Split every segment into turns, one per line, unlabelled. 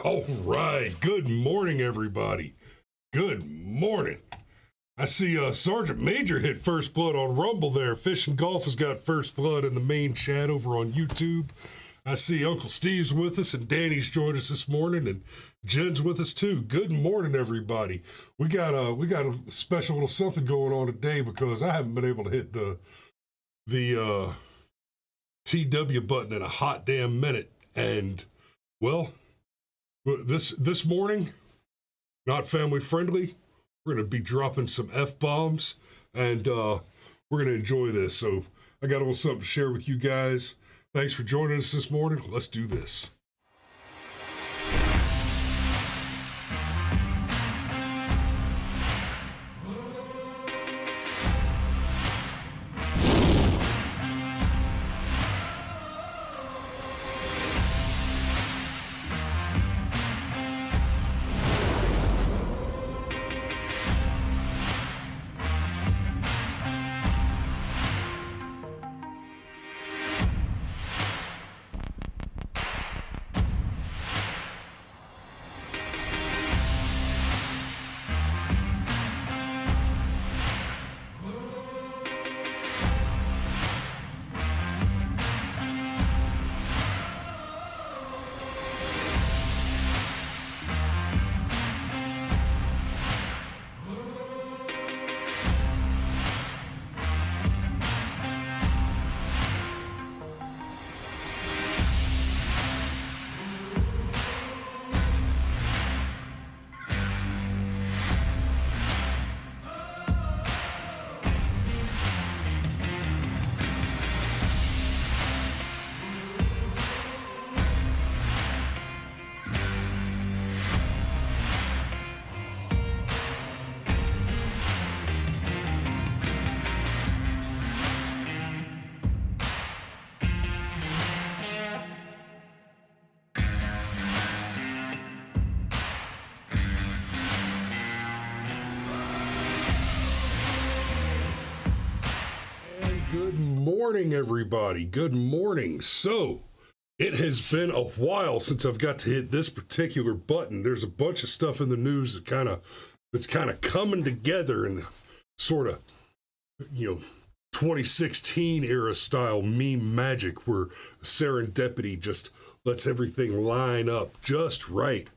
All right. Good morning, everybody. Good morning. I see Sergeant Major hit first blood on Rumble there. Fish and Golf has got first blood in the main chat over on YouTube. I see Uncle Steve's with us and Danny's joined us this morning and Jen's with us too. Good morning, everybody. We got a special little something going on today because I haven't been able to hit the TW button in a hot damn minute. And well, this morning, not family friendly. We're going to be dropping some F-bombs, and we're going to enjoy this. So I got a little something to share with you guys. Thanks for joining us this morning. Let's do this. Good morning, everybody. Good morning. So, it has been a while since I've got to hit this particular button. There's a bunch of stuff in the news that's kind of coming together in sort of, 2016 era style meme magic where serendipity just lets everything line up just right.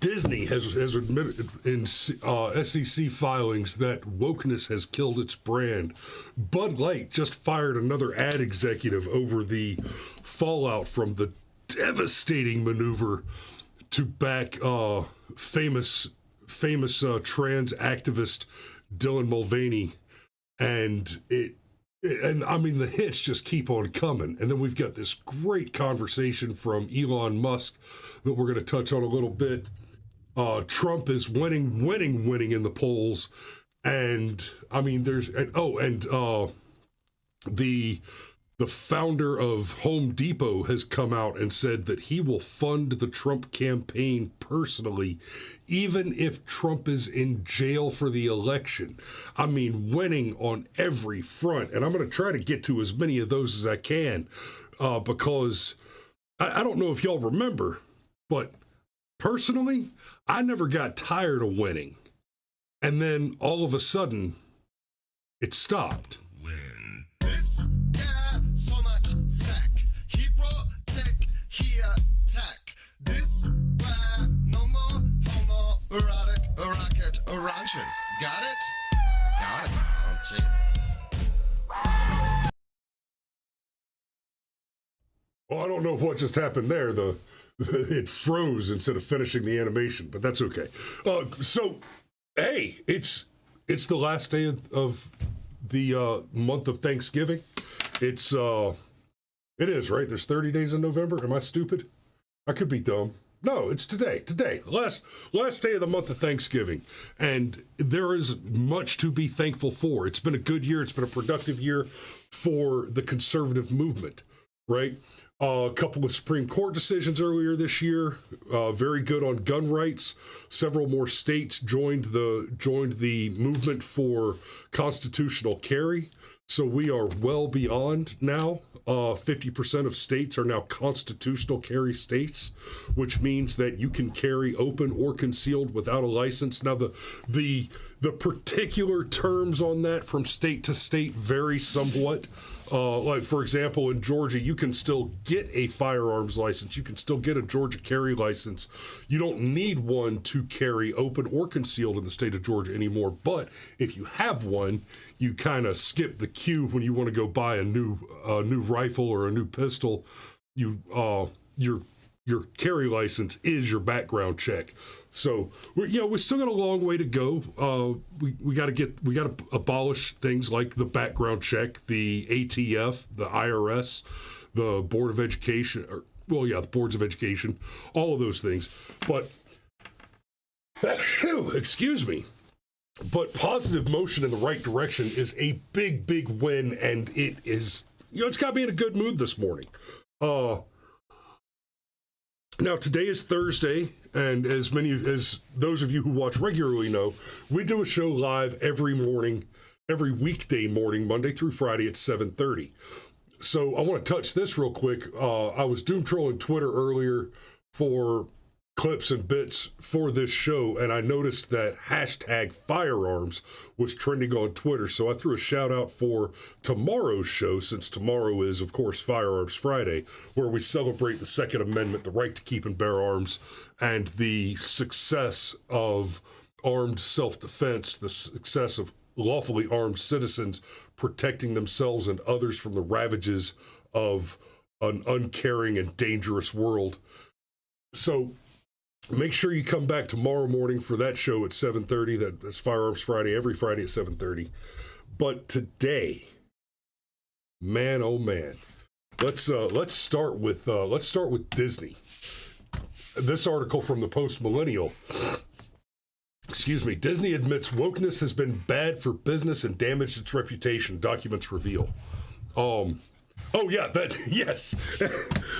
Disney has admitted in SEC filings that wokeness has killed its brand. Bud Light just fired another ad executive over the fallout from the devastating maneuver to back famous trans activist Dylan Mulvaney, and I mean, the hits just keep on coming. And then we've got this great conversation from Elon Musk that we're going to touch on a little bit. Trump is winning in the polls. And I mean, the founder of Home Depot has come out and said that he will fund the Trump campaign personally, even if Trump is in jail for the election. I mean, winning on every front. And I'm going to try to get to as many of those as I can, because I don't know if y'all remember, but personally, I never got tired of winning. And then all of a sudden, it stopped.
Ranches. Got it? Got it. Oh, jeez.
Well, I don't know what just happened there. It froze instead of finishing the animation, but that's okay. So, hey, it's the last day of the month of Thanksgiving. It is, right? There's 30 days in November. Am I stupid? I could be dumb. No, it's today, last day of the month of Thanksgiving. And there is much to be thankful for. It's been a good year. It's been a productive year for the conservative movement, right? A couple of Supreme Court decisions earlier this year, very good on gun rights. Several more states joined the movement for constitutional carry. So we are well beyond now 50% of states are now constitutional carry states, which means that you can carry open or concealed without a license. Now, the particular terms on that from state to state vary somewhat. Like, for example, in Georgia, you can still get a firearms license. You can still get a Georgia carry license. You don't need one to carry open or concealed in the state of Georgia anymore. But if you have one, you kind of skip the queue when you want to go buy a new rifle or a new pistol. Your carry license is your background check. So we still got a long way to go. We got to abolish things like the background check, the ATF, the IRS, the Board of Education, the boards of education, all of those things. But excuse me. But positive motion in the right direction is a big, big win, and it is, it's got me in a good mood this morning. Now, today is Thursday, and as those of you who watch regularly know, we do a show live every weekday morning, Monday through Friday at 7:30. So I want to touch this real quick. I was doom trolling Twitter earlier for clips and bits for this show, and I noticed that hashtag firearms was trending on Twitter, so I threw a shout out for tomorrow's show, since tomorrow is, of course, Firearms Friday, where we celebrate the Second Amendment, the right to keep and bear arms, and the success of armed self-defense, the success of lawfully armed citizens protecting themselves and others from the ravages of an uncaring and dangerous world. So make sure you come back tomorrow morning for that show at 7:30. That's Firearms Friday, every Friday at 7:30. But today, man, oh man, let's start with Disney. This article from the Post Millennial. Disney admits wokeness has been bad for business and damaged its reputation, documents reveal. Yes.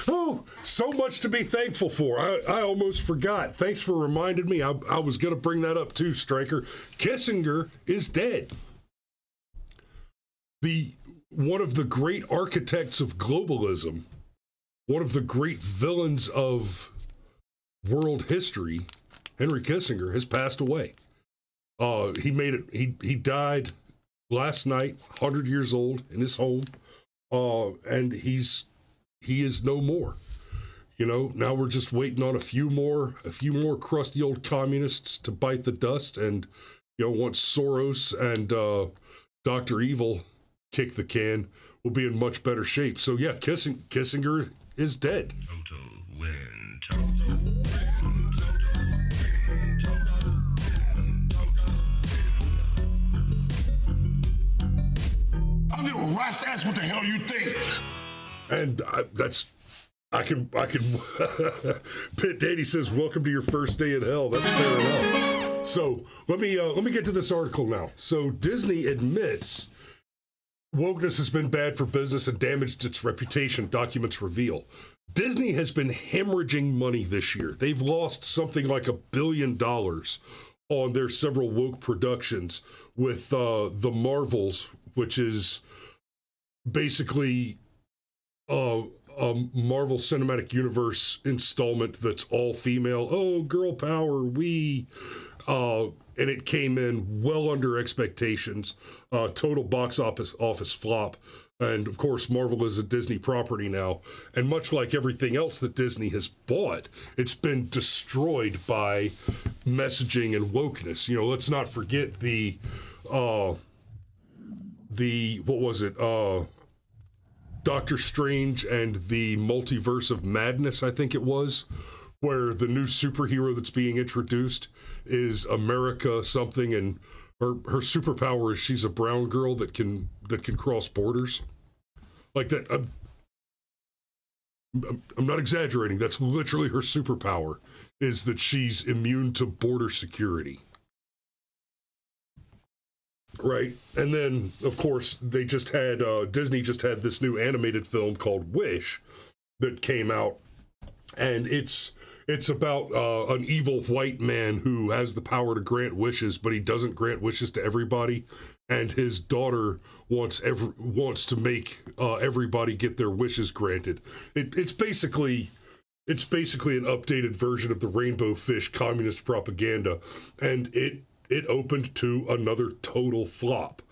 Oh, so much to be thankful for. I almost forgot. Thanks for reminding me. I was going to bring that up too, Stryker. Kissinger is dead. One of the great architects of globalism, one of the great villains of world history, Henry Kissinger, has passed away. He died last night, 100 years old, in his home. And he is no more. Now we're just waiting on a few more crusty old communists to bite the dust, and once Soros and Dr. Evil kick the can, we'll be in much better shape. So yeah, Kissinger is dead.
Total win. Total win.
I don't give a rat's ass what the hell you think.
And I can Pitt Danny says, welcome to your first day in hell. That's fair enough. So let me get to this article now. So Disney admits wokeness has been bad for business and damaged its reputation, documents reveal. Disney has been hemorrhaging money this year. They've lost something like $1 billion on their several woke productions, with the Marvels, which is basically a Marvel Cinematic Universe installment that's all female. Oh, girl power, and it came in well under expectations. Total box office flop. And of course, Marvel is a Disney property now. And much like everything else that Disney has bought, it's been destroyed by messaging and wokeness. Let's not forget the what was it? Doctor Strange and the Multiverse of Madness, I think it was, where the new superhero that's being introduced is America something, and her superpower is she's a brown girl that can cross borders. Like that. I'm not exaggerating. That's literally her superpower, is that she's immune to border security. Right. And then, of course, they just had, Disney just had this new animated film called Wish that came out. And it's about an evil white man who has the power to grant wishes, but he doesn't grant wishes to everybody. and his daughter wants to make everybody get their wishes granted. It's basically an updated version of the Rainbow Fish communist propaganda, and it opened to another total flop.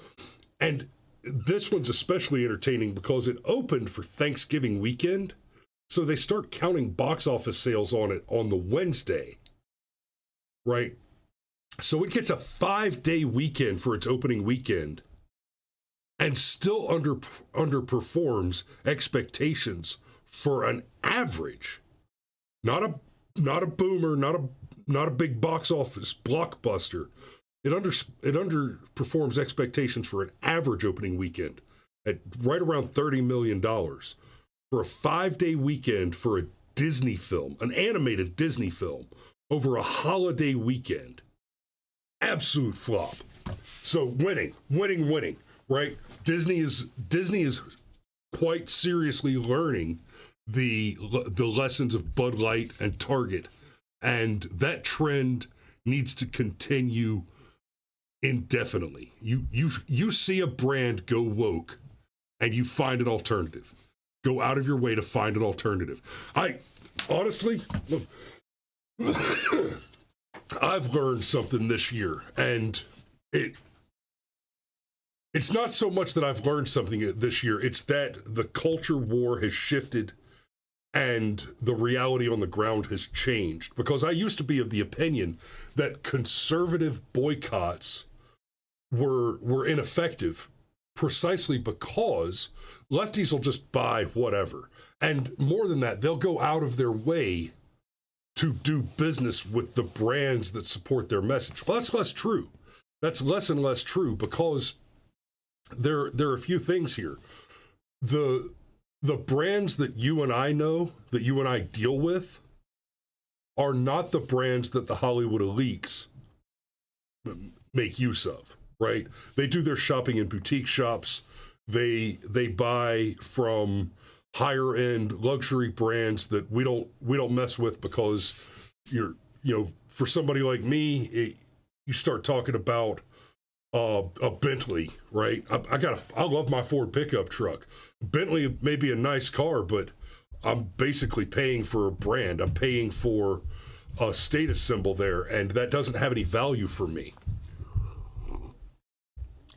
And this one's especially entertaining because it opened for Thanksgiving weekend, so they start counting box office sales on it on the Wednesday, right? So it gets a 5-day weekend for its opening weekend and still underperforms expectations for an average, not a boomer, not a big box office blockbuster. It underperforms expectations for an average opening weekend at right around $30 million for a 5-day weekend for a Disney film, an animated Disney film over a holiday weekend. Absolute flop. So winning, right? Disney is quite seriously learning the lessons of Bud Light and Target, and that trend needs to continue indefinitely. You see a brand go woke, and you find an alternative. Go out of your way to find an alternative. I honestly, look, I've learned something this year, and it's not so much that I've learned something this year, it's that the culture war has shifted and the reality on the ground has changed. Because I used to be of the opinion that conservative boycotts were ineffective precisely because lefties will just buy whatever. And more than that, they'll go out of their way to do business with the brands that support their message. Well, that's less true. That's less and less true because there are a few things here. The brands that you and I know, that you and I deal with, are not the brands that the Hollywood elites make use of, right? They do their shopping in boutique shops. They buy from higher end luxury brands that we don't mess with because for somebody like me, you start talking about a Bentley, right? I love my Ford pickup truck. Bentley may be a nice car, but I'm basically paying for a brand. I'm paying for a status symbol there, and that doesn't have any value for me.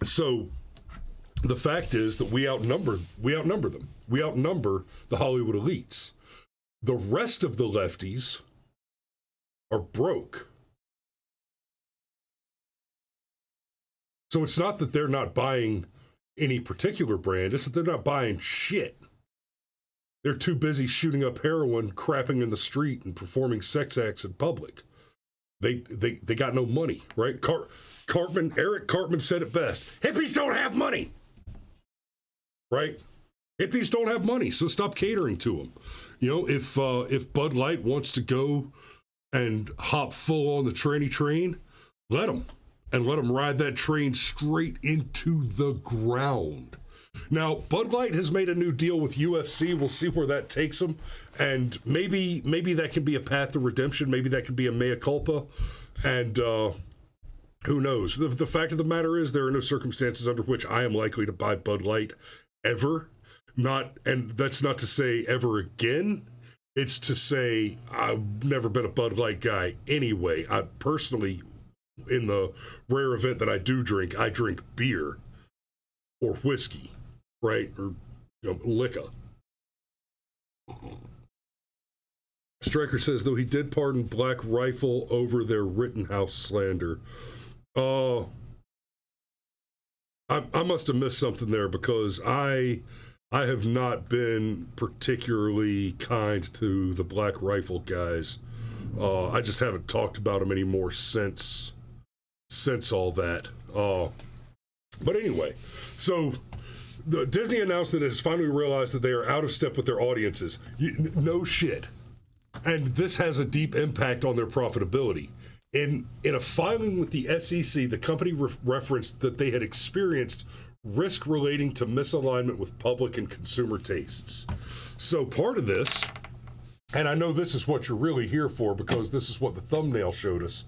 So the fact is that we outnumber them. We outnumber the Hollywood elites. The rest of the lefties are broke. So it's not that they're not buying any particular brand, it's that they're not buying shit. They're too busy shooting up heroin, crapping in the street, and performing sex acts in public. They got no money, right? Eric Cartman said it best. Hippies don't have money, right? Hippies don't have money, so stop catering to them. If Bud Light wants to go and hop full on the tranny train, let them. And let them ride that train straight into the ground. Now, Bud Light has made a new deal with UFC. We'll see where that takes them. And maybe that can be a path to redemption. Maybe that can be a mea culpa. And who knows? The fact of the matter is there are no circumstances under which I am likely to buy Bud Light ever. And that's not to say ever again. It's to say I've never been a Bud Light guy anyway. I personally, in the rare event that I do drink, I drink beer or whiskey, right? Or liquor. Stryker says, though he did pardon Black Rifle over their Rittenhouse slander. I must have missed something there because I have not been particularly kind to the Black Rifle guys. I just haven't talked about them anymore since all that. But anyway, so Disney announced that it has finally realized that they are out of step with their audiences. No shit. And this has a deep impact on their profitability. In a filing with the SEC, the company referenced that they had experienced risk relating to misalignment with public and consumer tastes. So part of this, and I know this is what you're really here for because this is what the thumbnail showed us,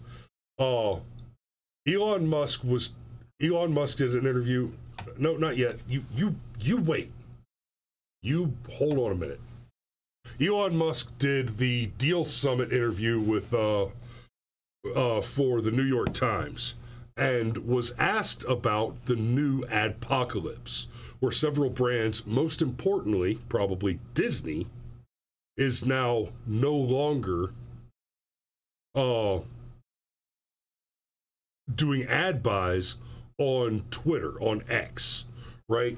Elon Musk was Elon Musk did an interview. No, not yet. You wait. You hold on a minute. Elon Musk did the Deal Summit interview with for the New York Times and was asked about the new adpocalypse, where several brands, most importantly, probably Disney, is now no longer doing ad buys on Twitter, on X, right?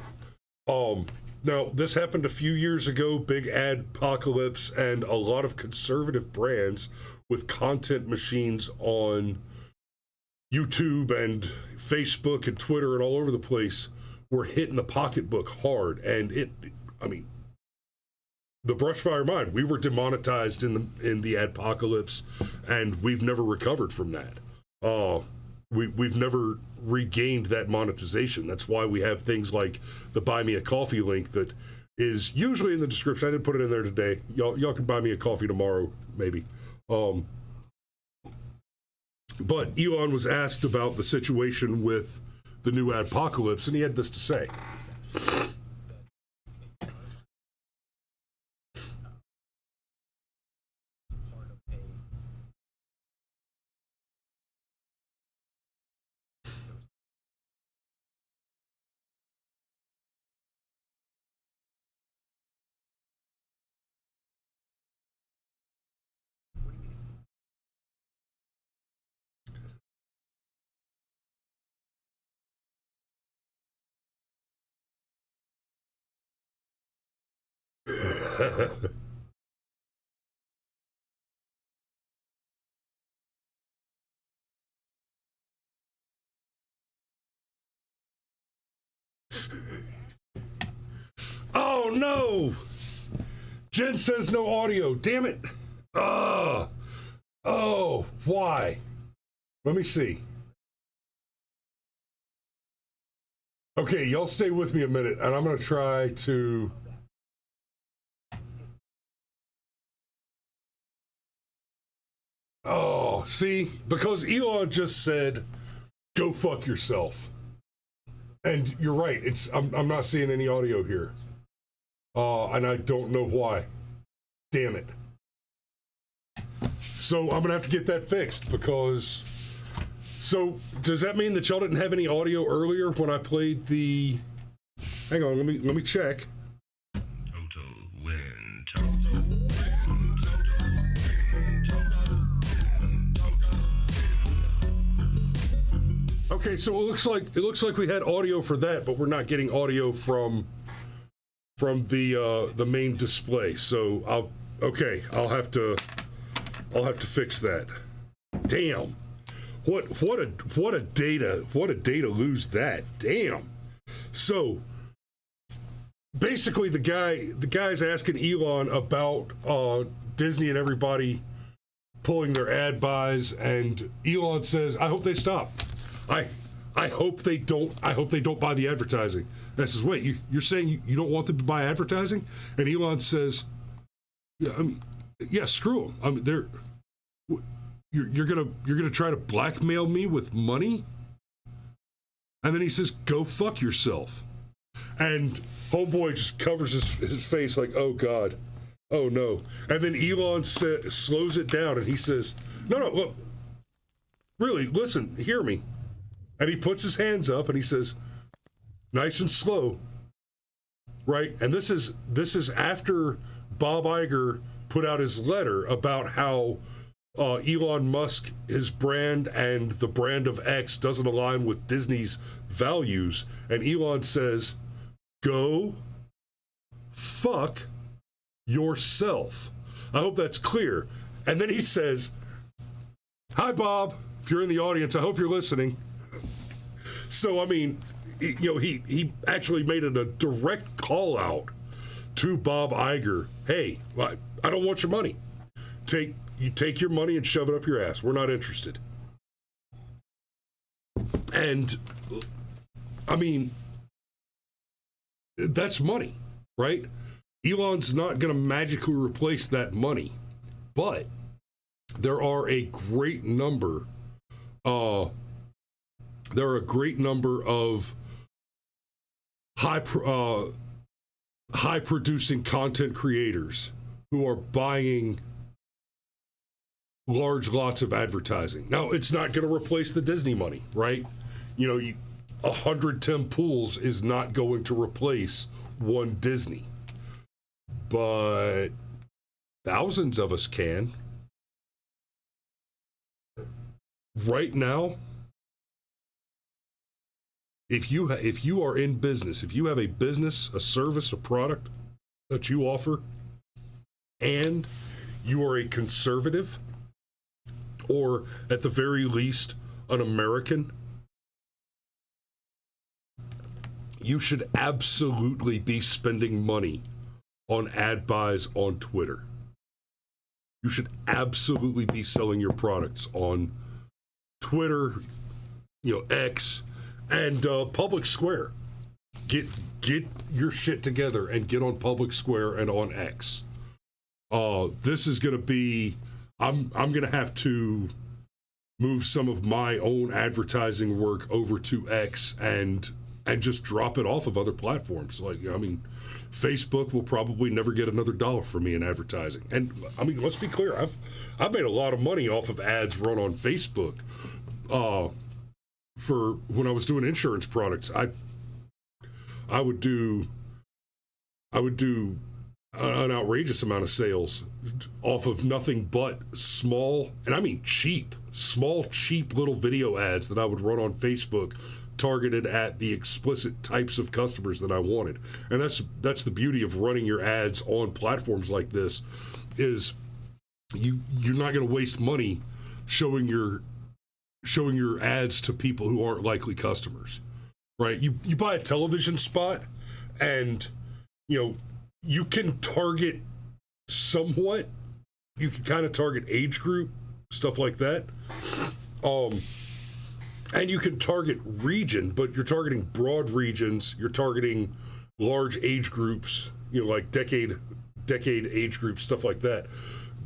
Now, this happened a few years ago, big adpocalypse, and a lot of conservative brands with content machines on YouTube and Facebook and Twitter and all over the place were hitting the pocketbook hard. And the Brushfire Mind, we were demonetized in the adpocalypse, and we've never recovered from that. We've never regained that monetization. That's why we have things like the Buy Me a Coffee link that is usually in the description. I didn't put it in there today. Y'all can buy me a coffee tomorrow, maybe. But Elon was asked about the situation with the new adpocalypse, and he had this to say. Oh no! Jen says no audio. Damn it! Oh, why? Let me see. Okay, y'all stay with me a minute, and I'm gonna try to. Oh, see, because Elon just said, "Go fuck yourself," and you're right. I'm not seeing any audio here, and I don't know why. Damn it. So I'm gonna have to get that fixed because. So does that mean that y'all didn't have any audio earlier when I played the? Hang on, let me check.
Total win. Total win.
Okay, so it looks like we had audio for that, but we're not getting audio from the main display. So I'll have to fix that. Damn. What a day to lose that. Damn. So basically the guy's asking Elon about Disney and everybody pulling their ad buys, and Elon says, I hope they stop. I hope they don't buy the advertising. And I says, wait, you're saying you don't want them to buy advertising? And Elon says, yeah, screw them. I mean, they're you're gonna try to blackmail me with money? And then he says, go fuck yourself. And homeboy just covers his face like, oh God, oh no. And then Elon slows it down and he says, no, look, really, listen, hear me. And he puts his hands up and he says, nice and slow, right? And this is after Bob Iger put out his letter about how Elon Musk, his brand and the brand of X doesn't align with Disney's values. And Elon says, go fuck yourself. I hope that's clear. And then he says, hi, Bob. If you're in the audience, I hope you're listening. So, I mean, he actually made it a direct call out to Bob Iger. Hey, I don't want your money. You take your money and shove it up your ass. We're not interested. And, I mean, that's money, right? Elon's not going to magically replace that money. But there are a great number of there are a great number of high producing content creators who are buying large lots of advertising. Now, it's not going to replace the Disney money, right? 100 Tim Pools is not going to replace one Disney, but thousands of us can. Right now, if you are in business, if you have a business, a service, a product that you offer, and you are a conservative, or at the very least, an American, you should absolutely be spending money on ad buys on Twitter. You should absolutely be selling your products on Twitter, X, and Public Square. Get your shit together and get on Public Square and on X. This is going to be, I'm going to have to move some of my own advertising work over to X and just drop it off of other platforms. Facebook will probably never get another dollar from me in advertising. And let's be clear, I've made a lot of money off of ads run on Facebook. For when I was doing insurance products, I would do an outrageous amount of sales off of nothing but small cheap little video ads that I would run on Facebook, targeted at the explicit types of customers that I wanted. And that's the beauty of running your ads on platforms like this, is you're not going to waste money showing your ads to people who aren't likely customers, right? You buy a television spot, and you can target somewhat. You can kind of target age group, stuff like that. And you can target region, but you're targeting broad regions. You're targeting large age groups, like decade age groups, stuff like that.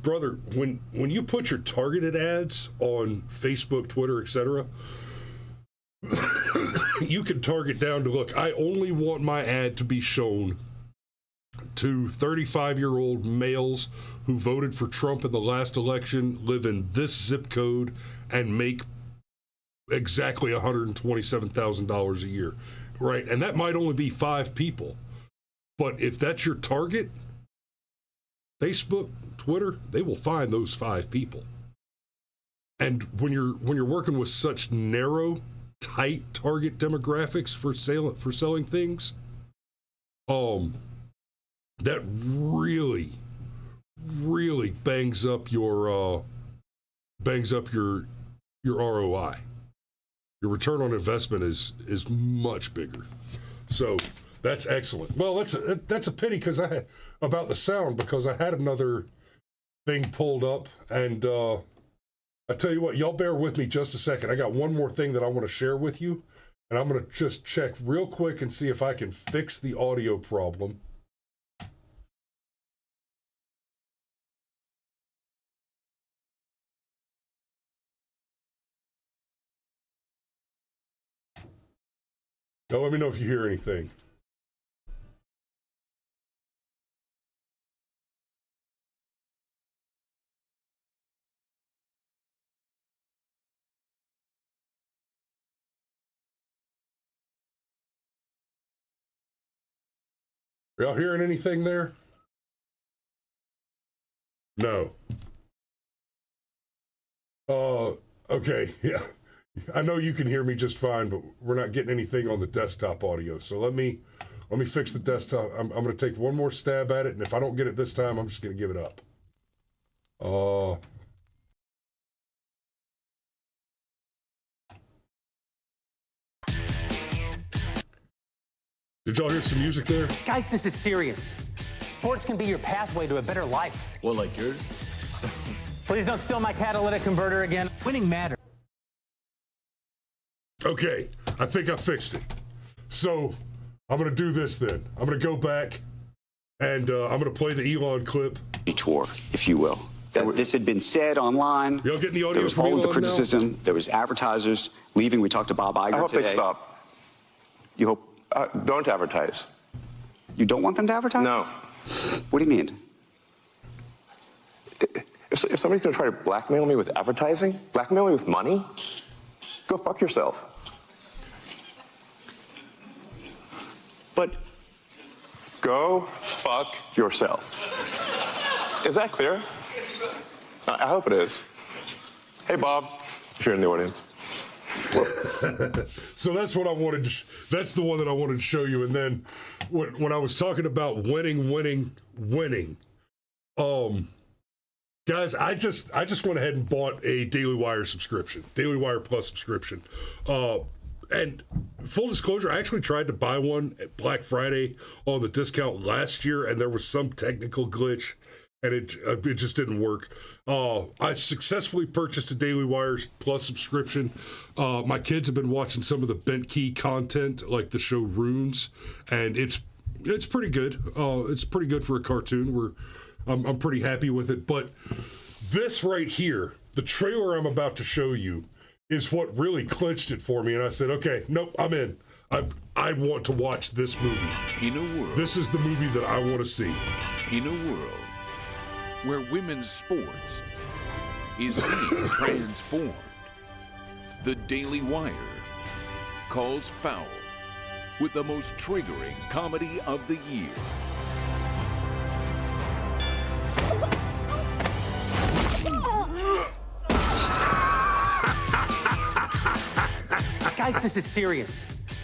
Brother, when you put your targeted ads on Facebook, Twitter, etc., you can target down to, look, I only want my ad to be shown to 35-year-old males who voted for Trump in the last election, live in this zip code, and make exactly $127,000 a year, right? And that might only be 5 people. But if that's your target, Facebook, Twitter, they will find those 5 people. And when you're working with such narrow, tight target demographics for selling things, that really bangs up your ROI. Your return on investment is much bigger. So that's excellent. Well, that's a pity about the sound, because I had another thing pulled up, and I tell you what, y'all bear with me just a second. I got one more thing that I want to share with you, and I'm going to just check real quick and see if I can fix the audio problem. Now, let me know if you hear anything. Are y'all hearing anything there? No. Okay, yeah. I know you can hear me just fine, but we're not getting anything on the desktop audio. So let me fix the desktop. I'm going to take one more stab at it, and if I don't get it this time, I'm just going to give it up. Did y'all hear some music there?
Guys, this is serious. Sports can be your pathway to a better life.
Well, like yours?
Please don't steal my catalytic converter again. Winning matters.
Okay, I think I fixed it. So I'm going to do this then. I'm going to go back, and I'm going to play the Elon clip.
Tour, if you will.
that this had been said online.
Y'all getting the audio
There was
from
all of the
Elon now?
criticism. There was advertisers leaving. We talked to Bob Iger
I hope
today.
they stop.
You hope
Don't advertise.
you don't want them to advertise?
No.
What do you mean?
If somebody's going to try to blackmail me with advertising, blackmail me with money, go fuck yourself.
But
Go fuck yourself. Is that clear? I hope it is. Hey, Bob, if you're in the audience.
So that's what I wanted to. That's the one that I wanted to show you. And then when I was talking about winning, guys, I just went ahead and bought a Daily Wire subscription, Daily Wire Plus subscription. And full disclosure, I actually tried to buy one at Black Friday on the discount last year, and there was some technical glitch, and it just didn't work. I successfully purchased a Daily Wire Plus subscription. My kids have been watching some of the Bent Key content, like the show Runes, and it's pretty good. It's pretty good for a cartoon. I'm pretty happy with it. But this right here, the trailer I'm about to show you, is what really clinched it for me. And I said, okay, nope, I'm in. I want to watch this movie.
In a world,
This is the movie that I want to see.
in a world where women's sports is being transformed, the Daily Wire calls foul with the most triggering comedy of the year.
Guys, this is serious.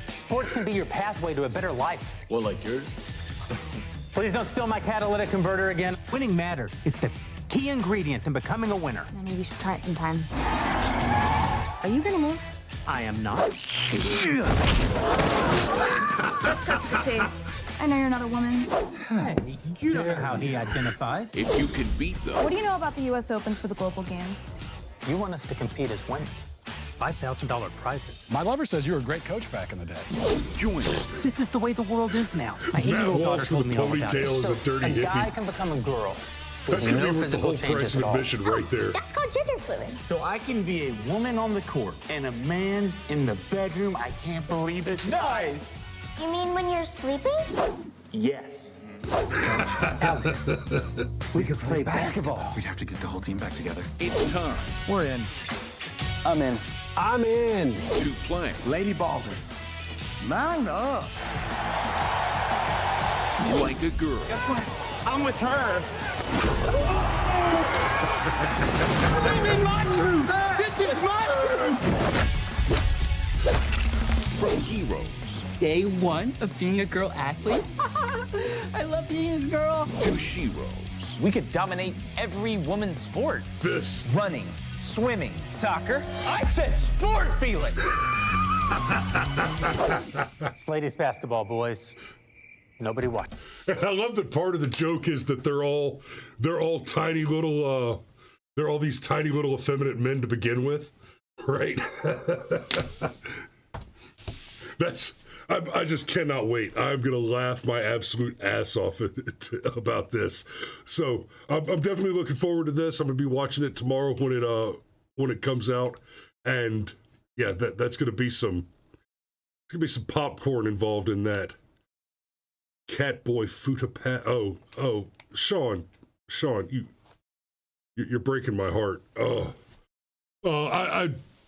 Sports can be your pathway to a better life.
Well, like yours?
Please don't steal my catalytic converter again. Winning matters. It's the key ingredient in becoming a winner.
Maybe you should try it sometime. Are you gonna move?
I am not.
Let's touch the face. I know you're not a woman.
Hey, you don't know how he identifies.
If you can beat them,
What do you know about the U.S. Opens for the Global Games?
You want us to compete as women. $5,000 prizes.
My lover says you were a great coach back in the day.
join them.
This is the way the world is now. My
Matt
8-year-old daughter
Walsh
told
with
me
a
all about it.
ponytail is a dirty
a guy
hippie.
can become a girl.
That's
with
going to
no
be worth the
physical
whole price
changes
of
at all.
admission right there.
That's called gender fluid.
So I can be a woman on the court and a man in the bedroom. I can't believe it. Nice.
You mean when you're sleeping?
Yes.
Alex, we could play basketball.
We have to get the whole team back together.
It's time
We're in. I'm in.
I'm in.
to play
Lady Baldwin.
Mount up.
like a girl.
Guess what? I'm with her. This is my
From heroes
Day one of being a girl athlete. I love being a girl.
to sheroes.
We could dominate every woman's sport.
This.
Running, swimming, soccer. I said sport, Felix.
It's ladies basketball, boys. Nobody watch.
I love that part of the joke is that they're all tiny little they're all these tiny little effeminate men to begin with, right? I just cannot wait. I'm gonna laugh my absolute ass off about this. So I'm definitely looking forward to this. I'm gonna be watching it tomorrow when it comes out, and yeah, that's gonna be some popcorn involved in that. Catboy Futa Oh, Sean, you're breaking my heart.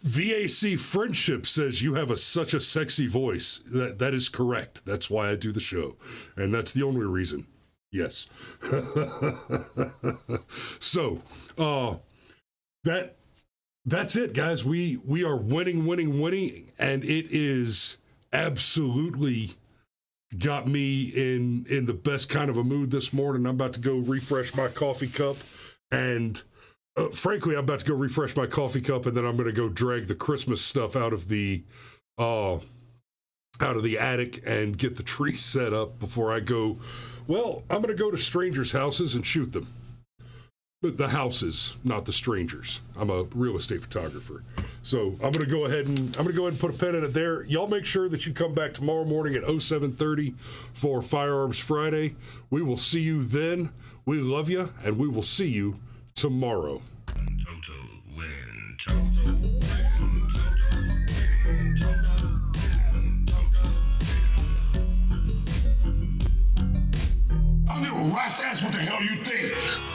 VAC Friendship says you have such a sexy voice. That is correct. That's why I do the show, and that's the only reason. Yes. So, that's it, guys. We are winning, and it is absolutely got me in the best kind of a mood this morning. I'm about to go refresh my coffee cup, and frankly, I'm about to go refresh my coffee cup, and then I'm going to go drag the Christmas stuff out of the attic and get the tree set up before I go. Well, I'm going to go to strangers' houses and shoot them. But the houses, not the strangers. I'm a real estate photographer. So I'm going to go ahead and put a pin in it there. Y'all make sure that you come back tomorrow morning at 07:30 for Firearms Friday. We will see you then. We love you, and we will see you tomorrow.
Total win. Total win. Total win. Total win.
I don't give a rat's ass what the hell you think.